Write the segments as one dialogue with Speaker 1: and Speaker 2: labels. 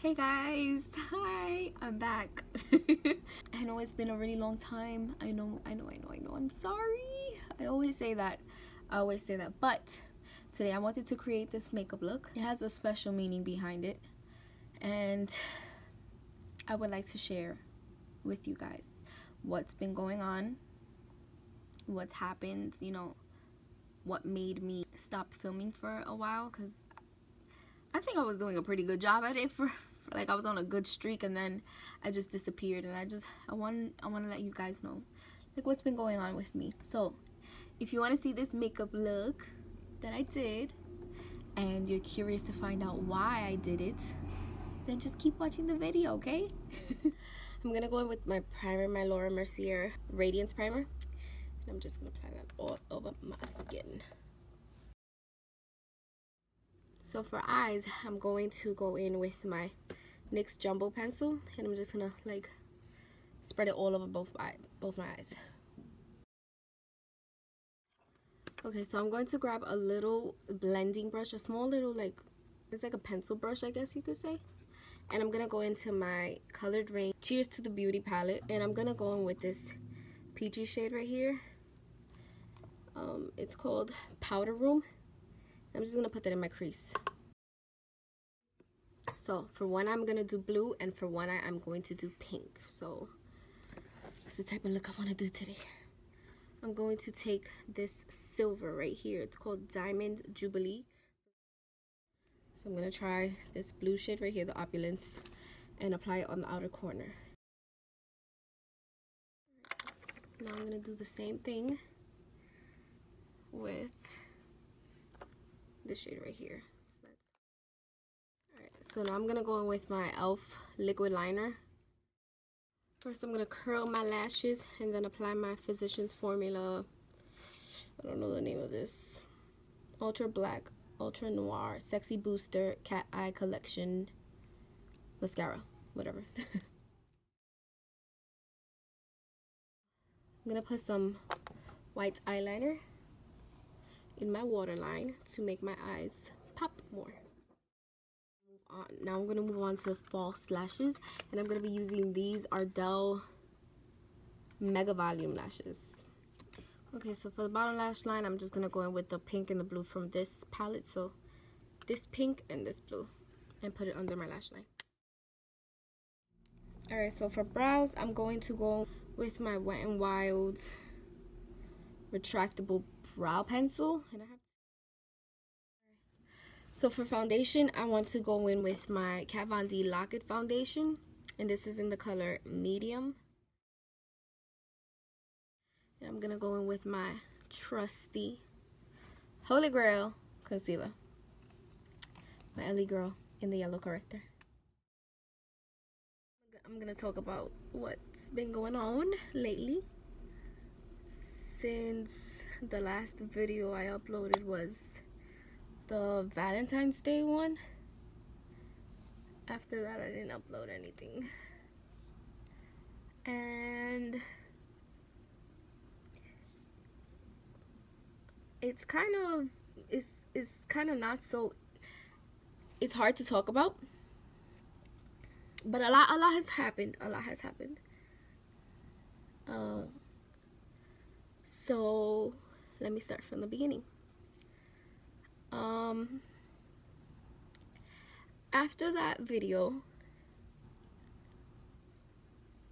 Speaker 1: Hey guys, hi, I'm back. I know it's been a really long time. I know, I'm sorry. I always say that, but today I wanted to create this makeup look. It has a special meaning behind it, and I would like to share with you guys what's been going on, what's happened, you know, what made me stop filming for a while, because I think I was doing a pretty good job at it for like I was on a good streak, and then I just disappeared, and I want to let you guys know like what's been going on with me. So if you want to see this makeup look that I did and you're curious to find out why I did it, then just keep watching the video, okay? I'm gonna go in with my primer, my Laura Mercier Radiance Primer, and I'm just gonna apply that all over my skin. So for eyes, I'm going to go in with my NYX Jumbo Pencil, and I'm just gonna like spread it all over both my eyes. Okay, so I'm going to grab a little blending brush, a small little, like, it's like a pencil brush, I guess you could say. And I'm gonna go into my Colored Rain Cheers to the Beauty palette, and I'm gonna go in with this peachy shade right here. It's called Powder Room. I'm just gonna put that in my crease. So for one I'm gonna do blue, and for one I'm going to do pink. So that's the type of look I want to do today. I'm going to take this silver right here. It's called Diamond Jubilee. So I'm gonna try this blue shade right here, the Opulence, and apply it on the outer corner. Now I'm gonna do the same thing with this shade right here. Alright, so now I'm gonna go in with my e.l.f. liquid liner. First I'm gonna curl my lashes and then apply my Physicians Formula, I don't know the name of this, Ultra Black, Ultra Noir, Sexy Booster, Cat Eye Collection Mascara, whatever. I'm gonna put some white eyeliner in my waterline to make my eyes pop more. Now I'm gonna move on to false lashes, and I'm gonna be using these Ardell Mega Volume lashes. Okay, so for the bottom lash line, I'm just gonna go in with the pink and the blue from this palette. So this pink and this blue, and put it under my lash line. Alright, so for brows, I'm going to go with my Wet n Wild retractable brow pencil, and so for foundation, I want to go in with my Kat Von D Lock-It foundation, and this is in the color medium. And I'm gonna go in with my trusty Holy Grail concealer, my LA Girl in the yellow corrector. I'm gonna talk about what's been going on lately. Since the last video I uploaded was the Valentine's Day one. After that I didn't upload anything, and it's kind of not so, it's hard to talk about, but a lot has happened. So let me start from the beginning. After that video,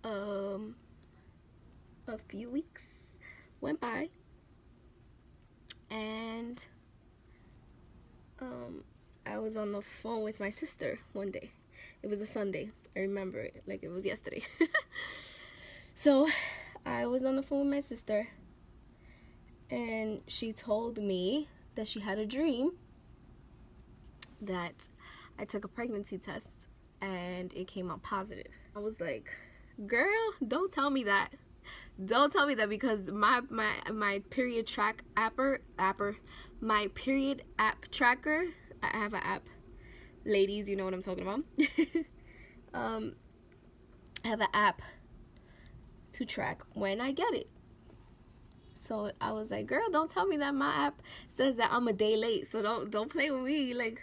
Speaker 1: a few weeks went by, and I was on the phone with my sister one day. It was a Sunday. I remember it like it was yesterday. So I was on the phone with my sister, and she told me that she had a dream that I took a pregnancy test and it came out positive. I was like, girl, don't tell me that. Don't tell me that, because my period track my period app tracker, I have an app. Ladies, you know what I'm talking about. I have an app to track when I get it. So I was like, girl, don't tell me that my app says that I'm a day late, so don't play with me. Like,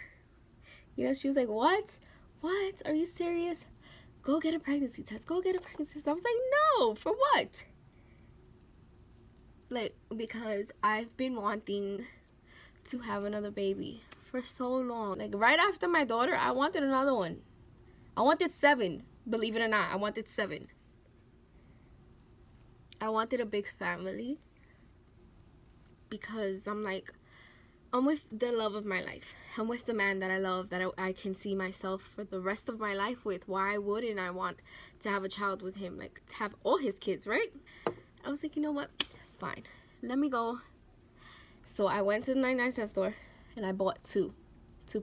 Speaker 1: you know, she was like, what? what? Are you serious? Go get a pregnancy test. Go get a pregnancy test. I was like, no, for what? Like, because I've been wanting to have another baby for so long. Like, right after my daughter, I wanted another one. I wanted 7. Believe it or not, I wanted 7. I wanted a big family because I'm like, I'm with the love of my life. I'm with the man that I love, that I can see myself for the rest of my life with. Why wouldn't I want to have a child with him? Like, to have all his kids, right? I was like, you know what? Fine. Let me go. So I went to the 99-cent store and I bought two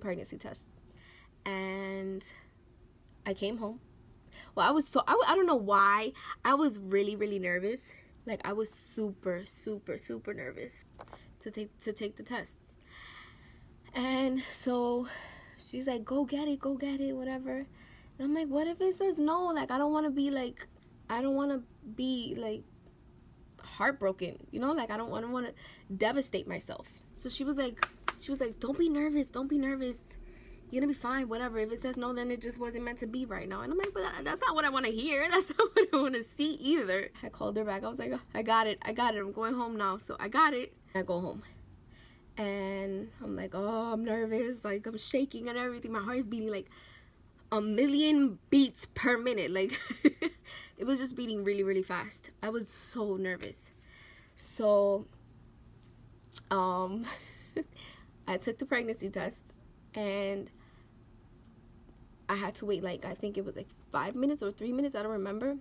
Speaker 1: pregnancy tests. And I came home. Well, I don't know why. I was really, really nervous. Like, I was super, super, super nervous to take the tests. And so she's like, go get it, whatever. And I'm like, what if it says no? Like, I don't want to be like heartbroken, you know? Like, I don't want to devastate myself. So she was like, don't be nervous. You're gonna be fine, whatever. If it says no, then it just wasn't meant to be right now. And I'm like, but that's not what I want to hear. That's not what I want to see either. I called her back. I was like, oh, I got it. I'm going home now. So I got it. I go home. And I'm like, oh, I'm nervous. Like, I'm shaking and everything. My heart is beating like 1,000,000 beats per minute. Like, it was just beating really, really fast. I was so nervous. So, I took the pregnancy test. And I had to wait, like, I think it was like 5 minutes or 3 minutes, I don't remember.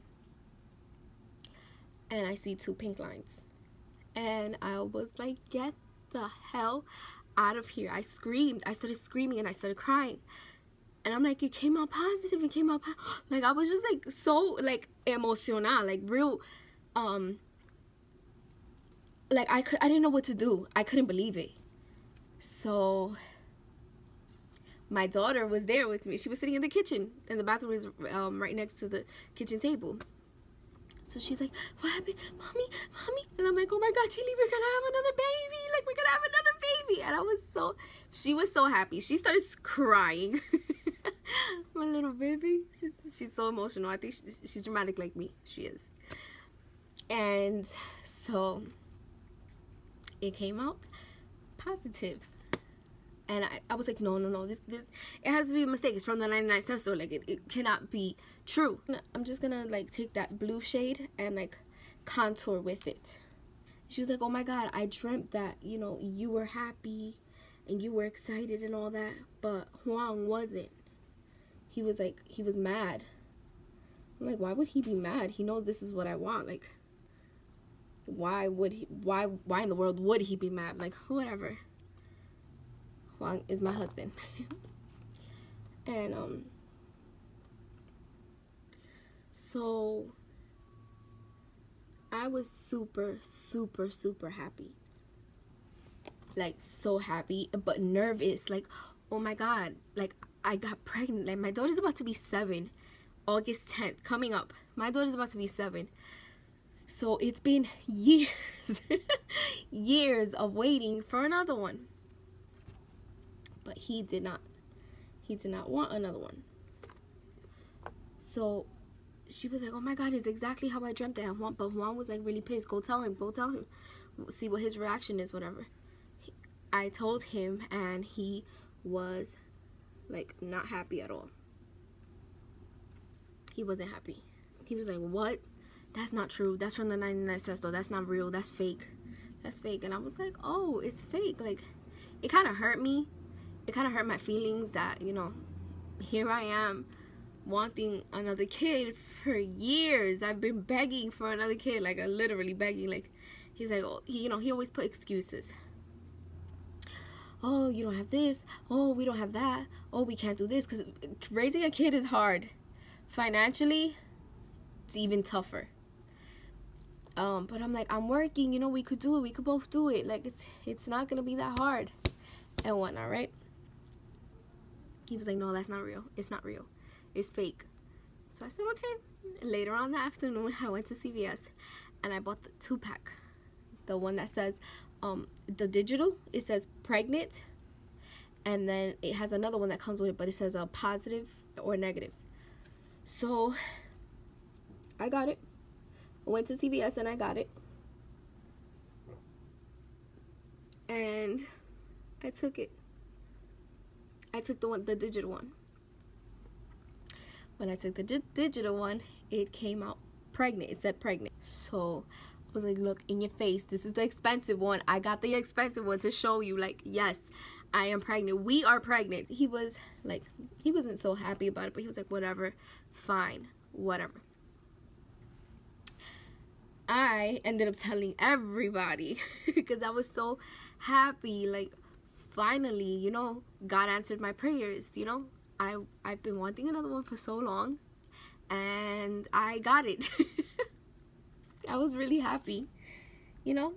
Speaker 1: And I see 2 pink lines. And I was like, get the hell out of here. I screamed. I started screaming and I started crying. And I'm like, it came out positive. It came out like, I was just like so like emotional, like real, like I didn't know what to do. I couldn't believe it. So my daughter was there with me. She was sitting in the kitchen, and the bathroom is right next to the kitchen table. So she's like, what happened? Mommy? And I'm like, oh my God, Chili, we're gonna have another baby. Like, we're gonna have another baby. And she was so happy. She started crying. My little baby. She's so emotional. I think she's dramatic like me. She is. And so it came out positive. And I was like, no, this it has to be a mistake. It's from the 99-cent store. Like, it cannot be true. I'm just gonna like take that blue shade and like contour with it. She was like, oh my God, I dreamt that, you know, you were happy and you were excited and all that, but Juan wasn't. He was like, he was mad. I'm like, why would he be mad? He knows this is what I want. Like, why in the world would he be mad? Like, whatever. Juan is my husband. And so I was super happy, like so happy, but nervous, like, oh my God, like I got pregnant. Like, my daughter's about to be 7, August 10th coming up. My daughter's about to be 7. So it's been years years of waiting for another one. But he did not want another one. So she was like, oh my God, it's exactly how I dreamt it. But Juan was like really pissed. Go tell him. See what his reaction is, whatever. I told him, and he was like not happy at all. He wasn't happy. He was like, what? That's not true. That's from the 99-cent store. That's not real. That's fake. That's fake. And I was like, oh, it's fake. Like, it kind of hurt me. It kind of hurt my feelings that, you know, here I am wanting another kid for years. I've been begging for another kid, like, literally begging. Like, he's like, oh, he always put excuses. Oh, you don't have this. Oh, we don't have that. Oh, we can't do this. Because raising a kid is hard. Financially, it's even tougher. But I'm like, I'm working. You know, we could do it. We could both do it. Like, it's not going to be that hard. And whatnot, right? He was like, no, that's not real. It's not real. It's fake. So I said, okay. Later on in the afternoon, I went to CVS and I bought the 2-pack. The one that says, the digital, it says pregnant. And then it has another one that comes with it, but it says a positive or negative. So I got it. I went to CVS and I got it. And I took it. I took the digital one. When I took the digital one, it came out pregnant. It said pregnant. So I was like, look, in your face, this is the expensive one. I got the expensive one to show you, like, yes, I am pregnant. We are pregnant. He was like, he wasn't so happy about it, but he was like, whatever, fine, whatever. I ended up telling everybody because I was so happy. Like, finally, you know, God answered my prayers. You know, I've been wanting another one for so long, and I got it. I was really happy, you know.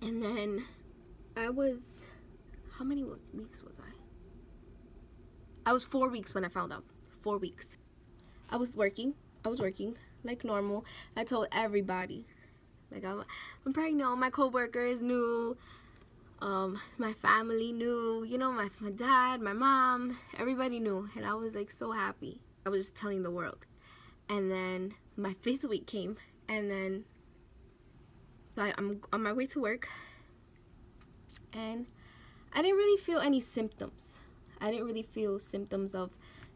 Speaker 1: And then I was, how many weeks was I? I was 4 weeks when I found out. 4 weeks. I was working like normal. I told everybody, like, I'm pregnant. All my coworkers knew. My family knew, you know, my dad, my mom, everybody knew, and I was like so happy. I was just telling the world. And then my 5th week came, and then I'm on my way to work, and I didn't really feel any symptoms. I didn't really feel symptoms of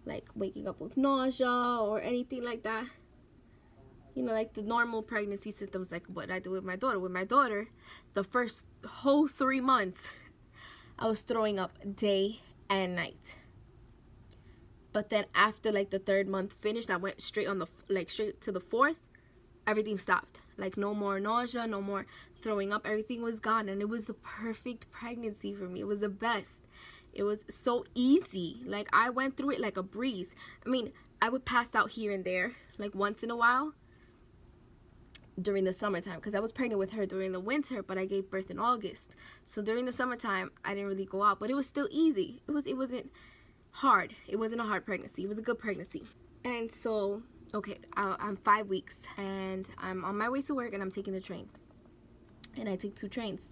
Speaker 1: like waking up with nausea or anything like that. You know, like the normal pregnancy symptoms, like what I do with my daughter. With my daughter, the first whole 3 months, I was throwing up day and night. But then after like the 3rd month finished, I went straight on the straight to the 4th. Everything stopped. Like no more nausea, no more throwing up. Everything was gone, and it was the perfect pregnancy for me. It was the best. It was so easy. Like I went through it like a breeze. I mean, I would pass out here and there, like once in a while, during the summertime, because I was pregnant with her during the winter, but I gave birth in August. So during the summertime, I didn't really go out, but it was still easy. It wasn't hard. It wasn't a hard pregnancy. It was a good pregnancy. And so, okay, I'm 5 weeks, and I'm on my way to work, and I'm taking the train. And I take 2 trains.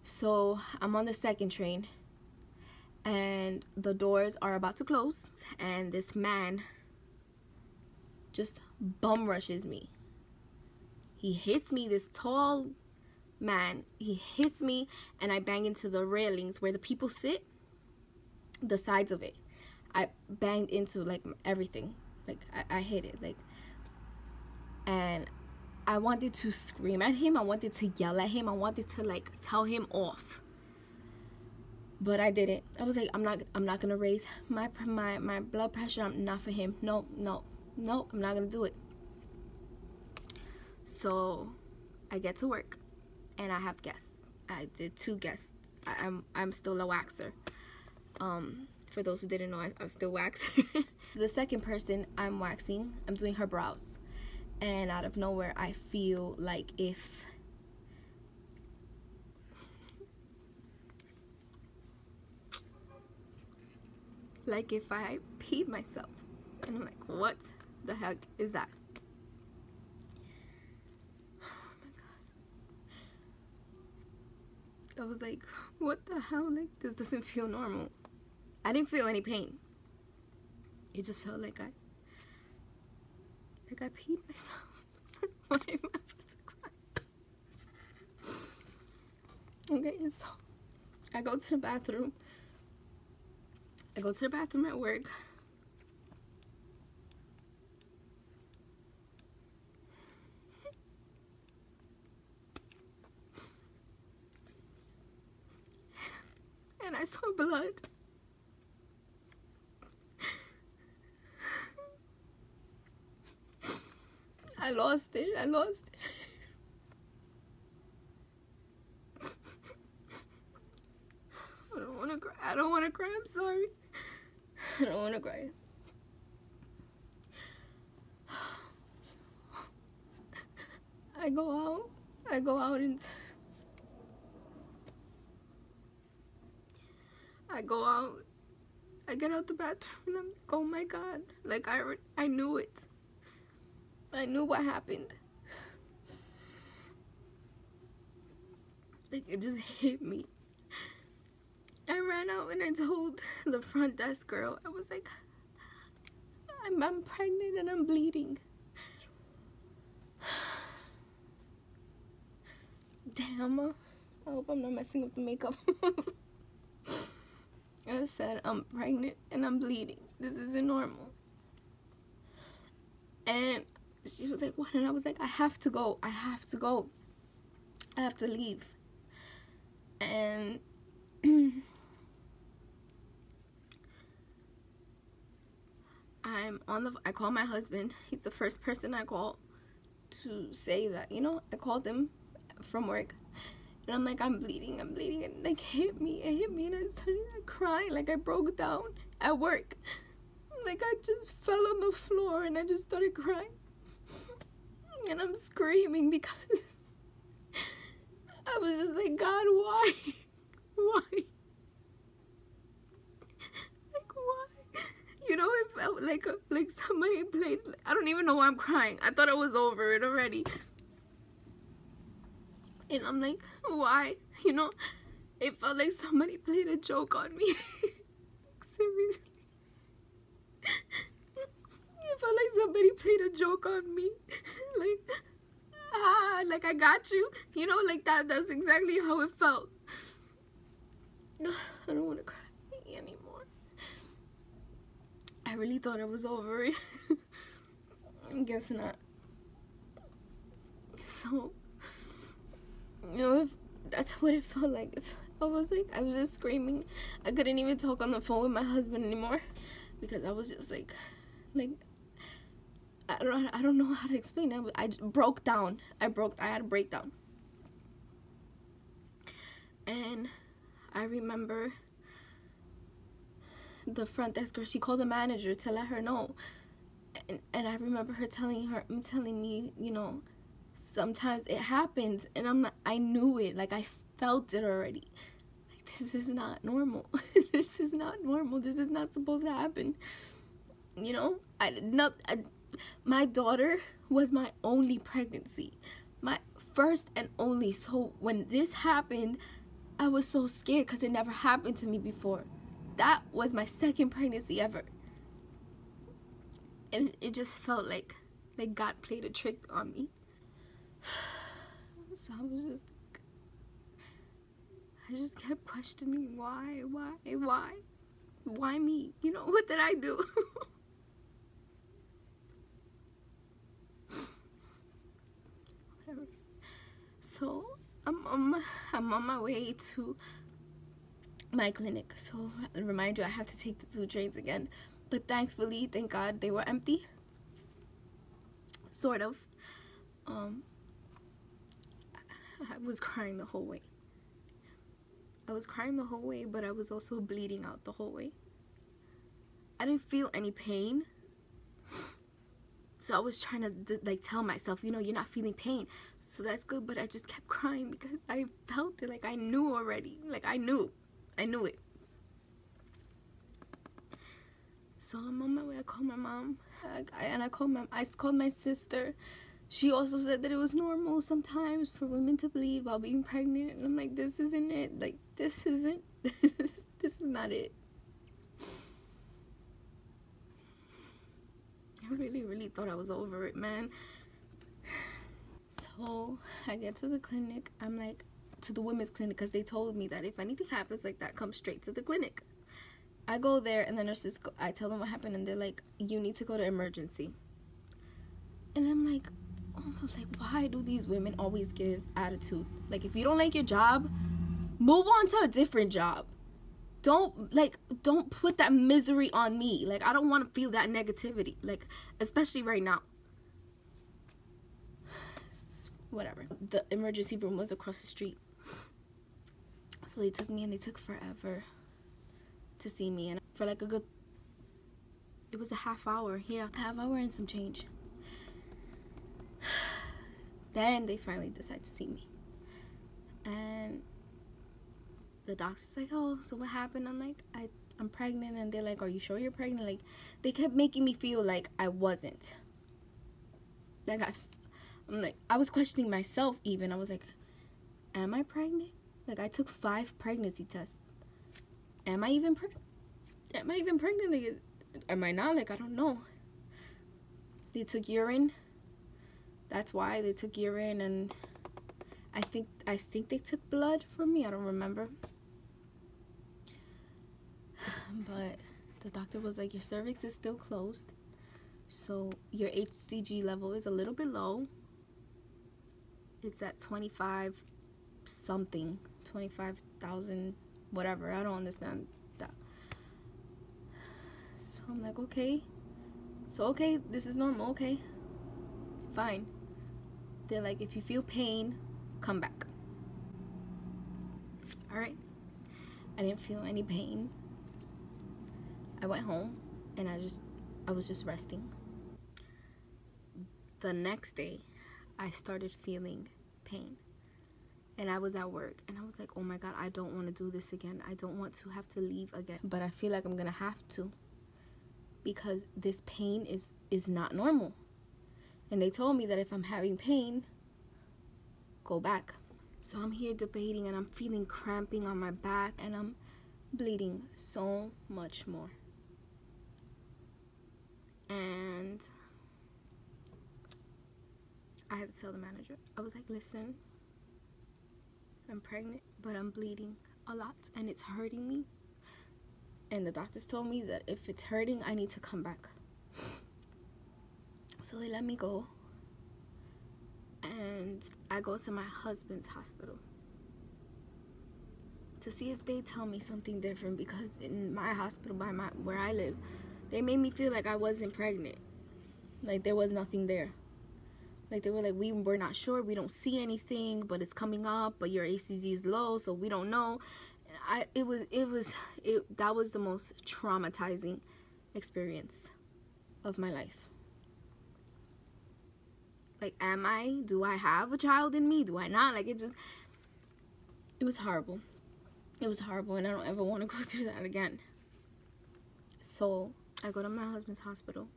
Speaker 1: So I'm on the 2nd train, and the doors are about to close, and this man just bum rushes me. He hits me, this tall man. He hits me, and I bang into the railings where the people sit, the sides of it. I banged into like everything. Like I hit it, like, and I wanted to scream at him. I wanted to yell at him. I wanted to like tell him off, but I didn't. I was like, I'm not gonna raise my blood pressure. I'm not for him. No, I'm not gonna do it. So I get to work, and I have guests. I did 2 guests. I'm still a waxer. For those who didn't know, I'm still waxing. The second person I'm waxing, I'm doing her brows, and out of nowhere I feel like if I peed myself, and I'm like, what the heck is that? I was like, what the hell? Like, this doesn't feel normal. I didn't feel any pain. It just felt like I peed myself. Why am I about to cry? Okay, so I go to the bathroom. I go to the bathroom at work. And I saw blood. I lost it. I don't want to cry. I don't want to cry. I'm sorry. I don't want to cry. I go out and I get out the bathroom, and I'm like, oh my God. Like, I knew it. I knew what happened. Like, it just hit me. I ran out and I told the front desk girl, I was like, I'm pregnant and I'm bleeding. Damn, I hope I'm not messing up the makeup. I said, I'm pregnant and I'm bleeding. This isn't normal. And she was like, what? And I was like, I have to go. I have to go. I have to leave. And I call my husband. He's the first person I call to say that, you know, I called him from work. And I'm like, I'm bleeding. And like, it hit me. And I started crying. Like, I broke down at work. Like, I just fell on the floor and I just started crying. And I'm screaming because I was just like, God, why? Why? Like, why? You know, it felt like somebody played, I don't even know why I'm crying. I thought I was over it already. And I'm like, why? You know, it felt like somebody played a joke on me. Like, seriously. It felt like somebody played a joke on me. Like I got you. You know, like that's exactly how it felt. I don't want to cry anymore. I really thought I was over it. I guess not. So, you know, if that's what it felt like. If I was just screaming. I couldn't even talk on the phone with my husband anymore because I was just like I don't know how to explain it. I broke down. I had a breakdown. And I remember the front desk girl, she called the manager to let her know. And I remember her telling me, you know, sometimes it happens. And I knew it. Like, I felt it already. Like, this is not normal. This is not normal. This is not supposed to happen. You know, my daughter was my only pregnancy, my first and only. So when this happened, I was so scared because it never happened to me before. That was my second pregnancy ever. And it just felt like God played a trick on me. So I just kept questioning why me? You know, what did I do? So I'm on my way to my clinic. So I remind you, I have to take the 2 trains again. But thankfully, thank God, they were empty. Sort of. I was crying the whole way. But I was also bleeding out the whole way. I didn't feel any pain. So I was trying to like tell myself, you know, you're not feeling pain. So that's good, but I just kept crying because I felt it. Like, I knew already. Like, I knew it. So I'm on my way. I called my mom. I called my sister. She also said that it was normal sometimes for women to bleed while being pregnant. And I'm like, this isn't it. Like, this is not it. I really thought I was over it, man. So I get to the clinic. I'm like, to the women's clinic, because they told me that if anything happens like that, come straight to the clinic. I go there, and the nurses I tell them what happened, and they're like, you need to go to emergency. And I'm like, why do these women always give attitude? Like, if you don't like your job, move on to a different job. Don't put that misery on me. Like, I don't want to feel that negativity. Like, especially right now. Whatever. The emergency room was across the street. So they took me, and they took forever to see me. And for like it was a half hour. Yeah, half hour and some change. Then they finally decided to see me. And the doctor's like, oh, so what happened? I'm like, I'm pregnant. And they're like, are you sure you're pregnant? Like, they kept making me feel like I wasn't. Like, I was questioning myself even. I was like, am I pregnant? Like, I took 5 pregnancy tests. am I even pregnant? Am I even pregnant? Like, am I not? Like, I don't know. They took urine. That's why they took urine, and I think they took blood from me. I don't remember. But the doctor was like, your cervix is still closed, so your HCG level is a little bit low. It's at 25 something, 25,000, whatever. I don't understand that. So I'm like, okay. So, okay, this is normal, okay. Fine. They're like, if you feel pain, come back. Alright. I didn't feel any pain. I went home and I was just resting. The next day, I started feeling pain. And I was at work and I was like, oh my God, I don't want to do this again. I don't want to have to leave again. But I feel like I'm going to have to, because this pain is not normal. And they told me that if I'm having pain, go back. So I'm here debating, and I'm feeling cramping on my back, and I'm bleeding so much more. And I had to tell the manager. I was like, listen, I'm pregnant, but I'm bleeding a lot, and it's hurting me. And the doctors told me that if it's hurting, I need to come back. So they let me go. And I go to my husband's hospital to see if they tell me something different, because in my hospital, where I live, they made me feel like I wasn't pregnant. Like there was nothing there. Like they were like, we're not sure, we don't see anything, but it's coming up, but your HCG is low, so we don't know. And that was the most traumatizing experience of my life. Like, do I have a child in me? Do I not? Like, it was horrible. It was horrible, and I don't ever want to go through that again. So I go to my husband's hospital,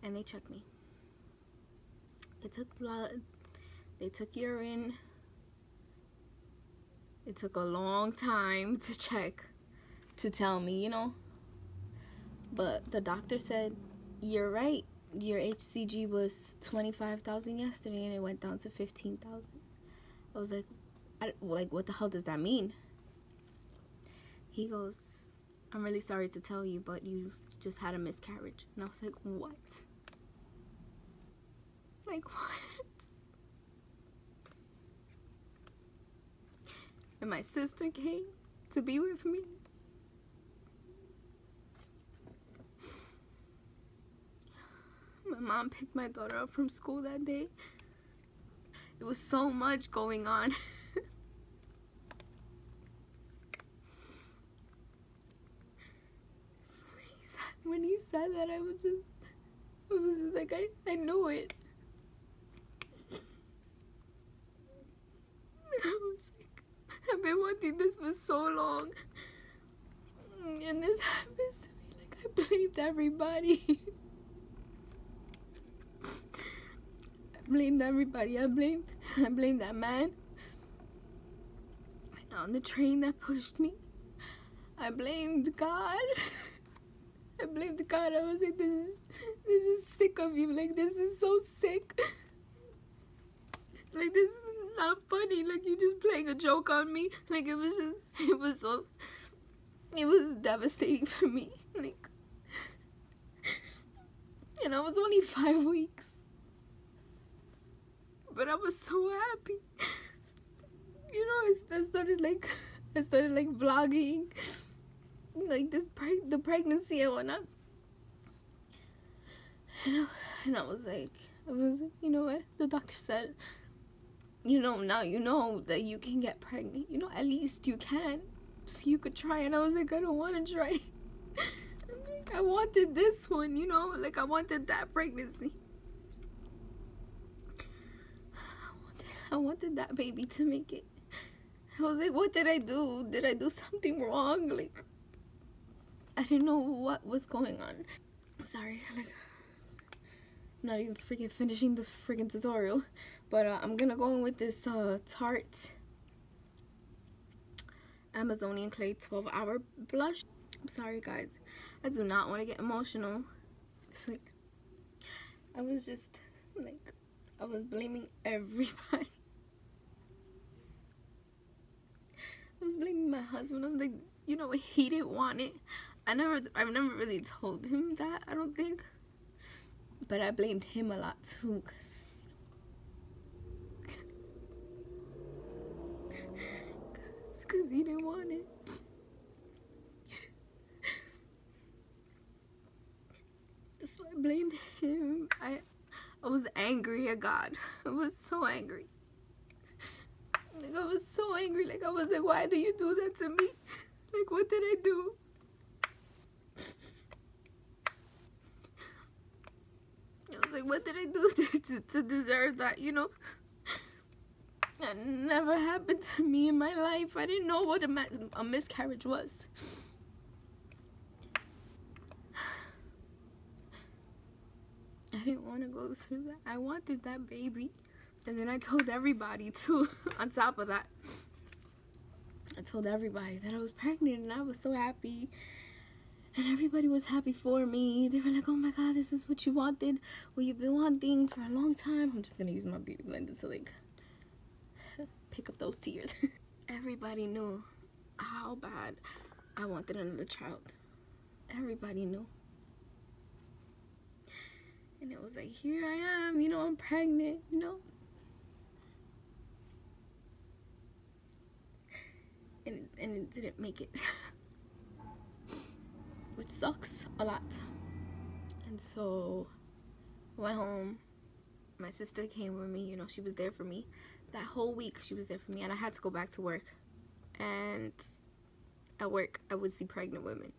Speaker 1: and they check me. They took blood, they took urine. It took a long time to check, to tell me, you know. But the doctor said, you're right. Your HCG was 25,000 yesterday, and it went down to 15,000. I was like, what the hell does that mean? He goes, I'm really sorry to tell you, but you just had a miscarriage. And I was like, what? Like, what? And my sister came to be with me. My mom picked my daughter up from school that day. It was so much going on. So when he said that, I was just like, I knew it. I was like, I've been wanting this for so long, and this happens to me. Like, I blamed everybody. I blamed everybody. I blamed that man on the train that pushed me. I blamed God. I blamed God. I was like, this is sick of you. Like, this is so sick. Like, this is not funny. Like, you're just playing a joke on me. Like, it was devastating for me. Like, and I was only 5 weeks. But I was so happy. You know, I started vlogging, like the pregnancy and whatnot. And I was like, you know what? The doctor said, you know, now you know that you can get pregnant. You know, at least you can. So you could try. And I was like, I don't want to try. I wanted this one, you know, like I wanted that pregnancy. I wanted that baby to make it. I was like, what did I do? Did I do something wrong? Like, I didn't know what was going on. I'm sorry, like, I'm not even freaking finishing the freaking tutorial. But I'm gonna go in with this Tarte Amazonian Clay 12-hour blush. I'm sorry guys, I do not want to get emotional. So I was just like, I was blaming everybody. I was blaming my husband. I'm like, you know, he didn't want it. I've never really told him that, I don't think. But I blamed him a lot too, because he didn't want it. So I blamed him. I was angry at God. I was so angry. Like, I was so angry. Like, I was like, why do you do that to me? Like, what did I do? I was like, what did I do to deserve that, you know? That never happened to me in my life. I didn't know what a miscarriage was. I didn't want to go through that. I wanted that baby. And then I told everybody too, on top of that. I told everybody that I was pregnant, and I was so happy. And everybody was happy for me. They were like, oh my God, this is what you wanted. What you've been wanting for a long time. I'm just going to use my beauty blender to like pick up those tears. Everybody knew how bad I wanted another child. Everybody knew. And it was like, here I am, you know, I'm pregnant, you know. And it didn't make it. Which sucks a lot. And so I went home. My sister came with me, you know, she was there for me. That whole week she was there for me, and I had to go back to work. And at work I would see pregnant women.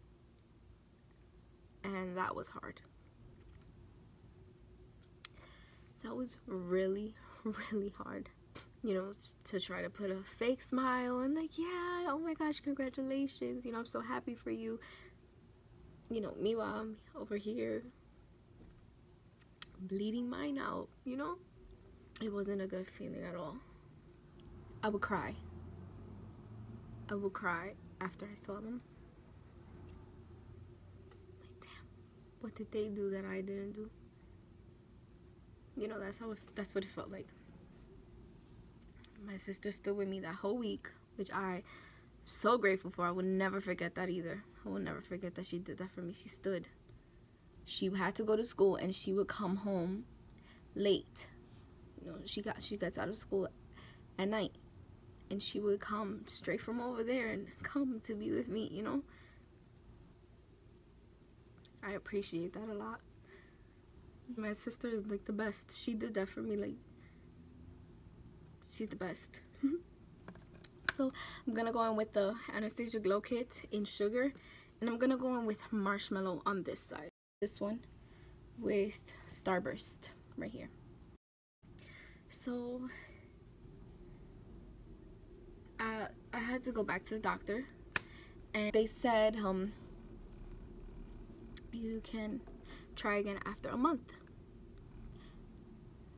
Speaker 1: And that was hard. That was really, really hard. You know, to try to put a fake smile and like, yeah, oh my gosh, congratulations. You know, I'm so happy for you. You know, meanwhile, I'm over here bleeding mine out, you know? It wasn't a good feeling at all. I would cry. I would cry after I saw them. Like, damn, what did they do that I didn't do? You know, that's what it felt like. My sister stood with me that whole week, which I'm so grateful for. I would never forget that either. I will never forget that she did that for me. She stood. She had to go to school, and she would come home late. You know, she gets out of school at night, and she would come straight from over there and come to be with me, you know. I appreciate that a lot. My sister is like the best. She did that for me. Like, she's the best. So I'm gonna go in with the Anastasia Glow Kit in Sugar, and I'm gonna go in with Marshmallow on this side. This one with Starburst right here. So I had to go back to the doctor, and they said you can try again after a month.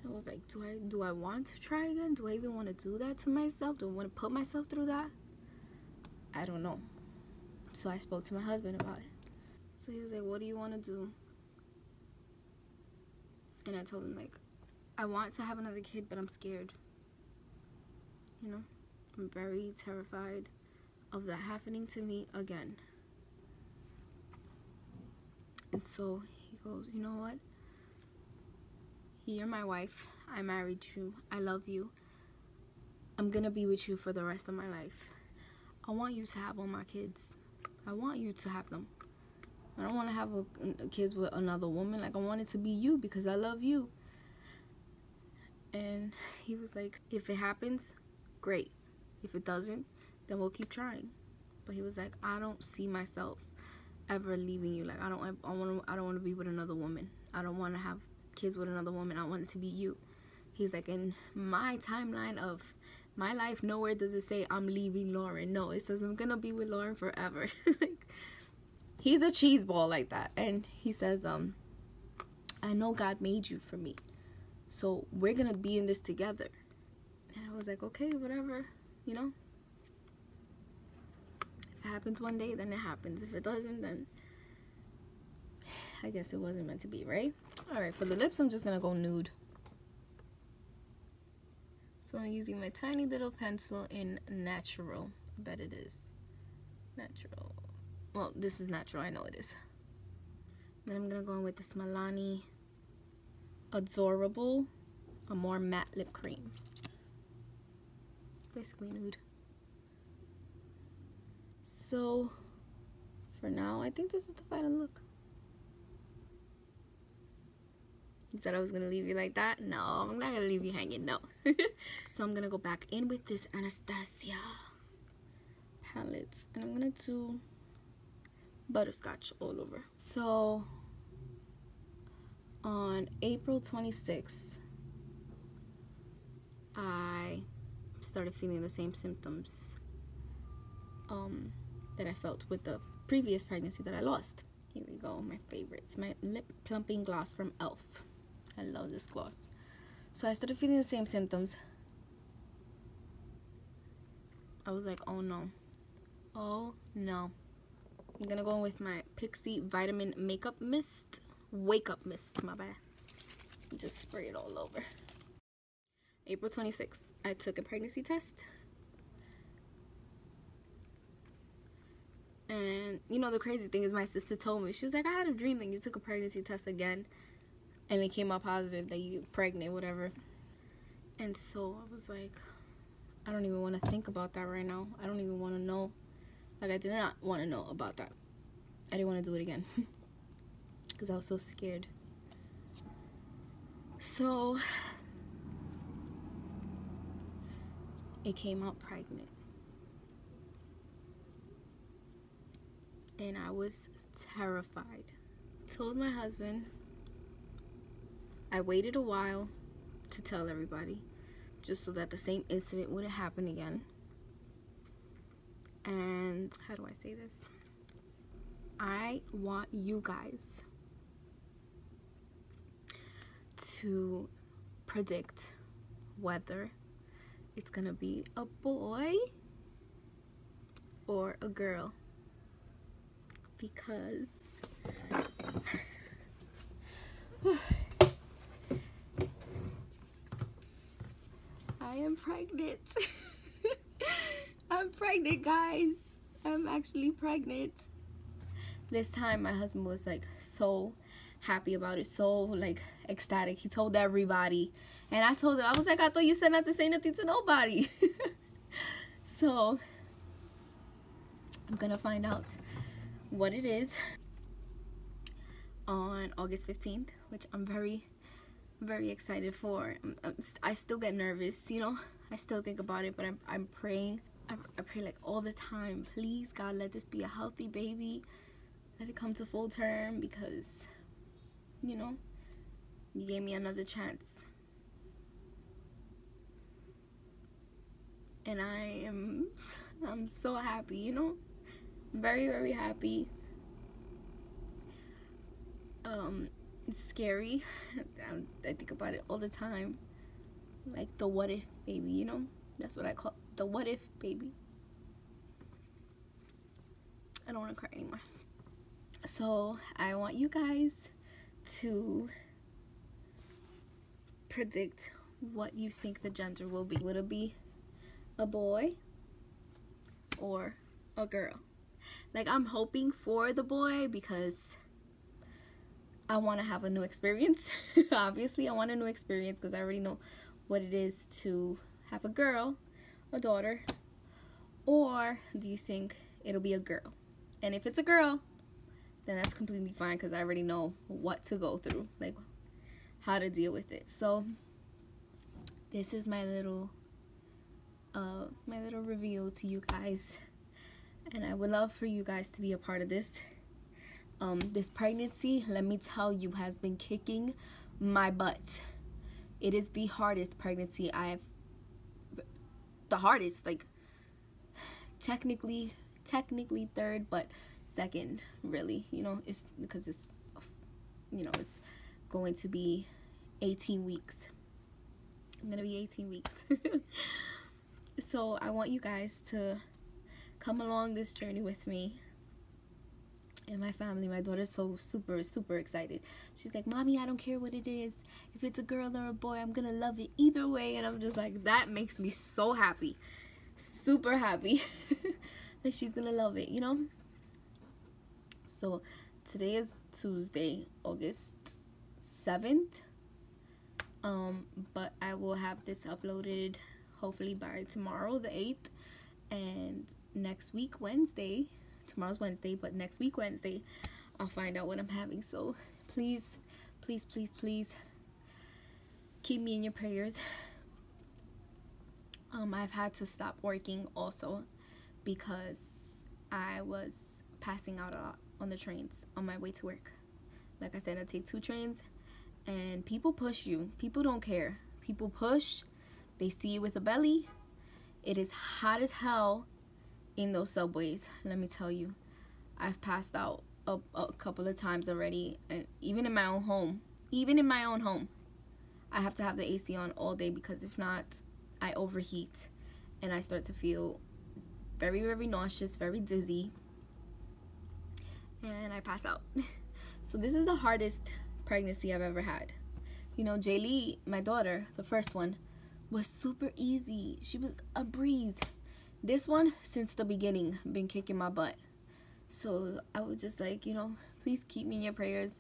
Speaker 1: I was like, do I want to try again? Do I even want to do that to myself? Do I want to put myself through that? I don't know. So I spoke to my husband about it. So he was like, what do you want to do? And I told him, like, I want to have another kid, but I'm scared. You know, I'm very terrified of that happening to me again. And so he goes, you know what? You're my wife. I married you. I love you. I'm gonna be with you for the rest of my life. I want you to have all my kids. I want you to have them. I don't want to have kids with another woman. Like, I want it to be you because I love you. And he was like, if it happens, great. If it doesn't, then we'll keep trying. But he was like, I don't see myself ever leaving you. Like, I don't want to be with another woman. I don't want to have kids with another woman. I want it to be you. He's like, in my timeline of my life, nowhere does it say I'm leaving Lauren. No, it says I'm gonna be with Lauren forever. Like, he's a cheese ball like that. And he says, I know God made you for me, so we're gonna be in this together. And I was like, okay, whatever, you know. it happens one day, then it happens. If it doesn't, then I guess it wasn't meant to be, right? All right, for the lips, I'm just gonna go nude. So I'm using my tiny little pencil in Natural. I bet it is Natural. Well, this is Natural, I know it is. Then I'm gonna go in with this Milani Adorable, a more matte lip cream. Basically nude. So for now, I think this is the final look. You said I was gonna leave you like that? No, I'm not gonna leave you hanging, no. So I'm gonna go back in with this Anastasia palette, and I'm gonna do butterscotch all over. So on April 26th, I started feeling the same symptoms that I felt with the previous pregnancy that I lost. Here we go, my favorites, my lip plumping gloss from e.l.f. I love this gloss. So I started feeling the same symptoms. I was like, oh no, oh no. I'm gonna go in with my Pixi Vitamin Makeup Mist, Wake Up Mist, my bad. Just spray it all over. April 26th, I took a pregnancy test. And you know, the crazy thing is, my sister told me, she was like, I had a dream that you took a pregnancy test again and it came out positive that you're pregnant, whatever. And so I was like, I don't even want to think about that right now. I don't even want to know. Like, I did not want to know about that. I didn't want to do it again because I was so scared. So it came out pregnant. And I was terrified. Told my husband. I waited a while to tell everybody, just so that the same incident wouldn't happen again. And how do I say this? I want you guys to predict whether it's gonna be a boy or a girl, because I am pregnant. I'm pregnant, guys. I'm actually pregnant. This time my husband was like so happy about it, so like ecstatic. He told everybody, and I told him, I was like, I thought you said not to say nothing to nobody. So I'm gonna find out what it is on August 15th, which I'm very excited for. I still get nervous, you know. I still think about it, but I'm praying. I pray like all the time, please God, let this be a healthy baby. Let it come to full term, because, you know, you gave me another chance. And I'm so happy, you know. Very happy. It's scary. I think about it all the time. Like the what if baby, you know? That's what I call it, the what if baby. I don't want to cry anymore. So I want you guys to predict what you think the gender will be. Will it be a boy or a girl? Like, I'm hoping for the boy because I want to have a new experience. Obviously, I want a new experience because I already know what it is to have a girl, a daughter. Or do you think it'll be a girl? And if it's a girl, then that's completely fine, because I already know what to go through, like how to deal with it. So this is my little reveal to you guys, and I would love for you guys to be a part of this. This pregnancy, let me tell you, has been kicking my butt. It is the hardest pregnancy the hardest, like technically third, but second, really, you know. It's because it's, you know, it's going to be 18 weeks. I'm gonna be 18 weeks. So I want you guys to come along this journey with me and my family. My daughter's so super excited. She's like, Mommy, I don't care what it is. If it's a girl or a boy, I'm gonna love it either way. And I'm just like, that makes me so happy. Super happy. That she's gonna love it, you know? So today is Tuesday, August 7th. But I will have this uploaded hopefully by tomorrow, the 8th. And next week, Wednesday, tomorrow's Wednesday, but next week, Wednesday, I'll find out what I'm having. So please, please, please, please keep me in your prayers. I've had to stop working also because I was passing out a lot on the trains on my way to work. Like I said, I take 2 trains, and people push you. People don't care. People push. They see you with a belly. It is hot as hell in those subways. Let me tell you, I've passed out a couple of times already, and even in my own home. Even in my own home, I have to have the AC on all day, because if not, I overheat and I start to feel very, very nauseous, very dizzy, and I pass out. So this is the hardest pregnancy I've ever had. You know, Jaylee, my daughter, the first one, was super easy. She was a breeze. This one, since the beginning, been kicking my butt. So I was just like, you know, please keep me in your prayers.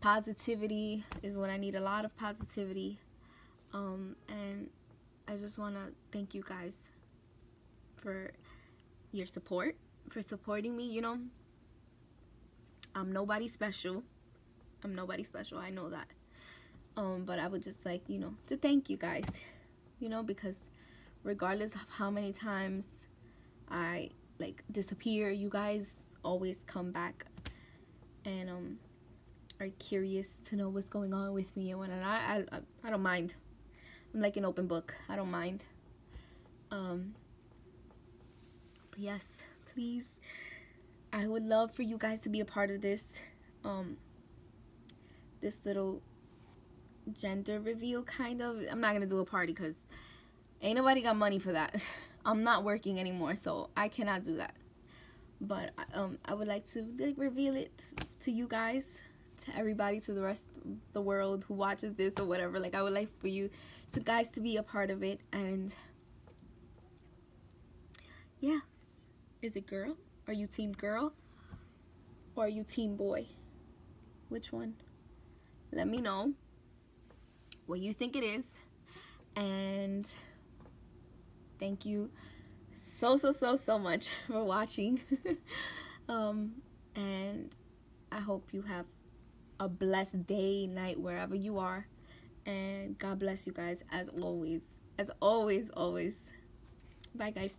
Speaker 1: Positivity is what I need. A lot of positivity. And I just want to thank you guys for your support, for supporting me. You know, I'm nobody special. I'm nobody special. I know that. But I would just like, you know, to thank you guys, you know, because regardless of how many times I like disappear, you guys always come back and are curious to know what's going on with me and whatnot. I don't mind. I'm like an open book. I don't mind. But yes, please, I would love for you guys to be a part of this this little gender reveal, kind of. I'm not gonna do a party because ain't nobody got money for that. I'm not working anymore, so I cannot do that. But I would like to reveal it to you guys, to everybody, to the rest of the world who watches this or whatever. Like, I would like for you guys to be a part of it. And yeah, is it girl? Are you team girl or are you team boy? Which one? Let me know what you think it is. And thank you so much for watching. And I hope you have a blessed day, night, wherever you are. And God bless you guys as always. As always. Bye, guys.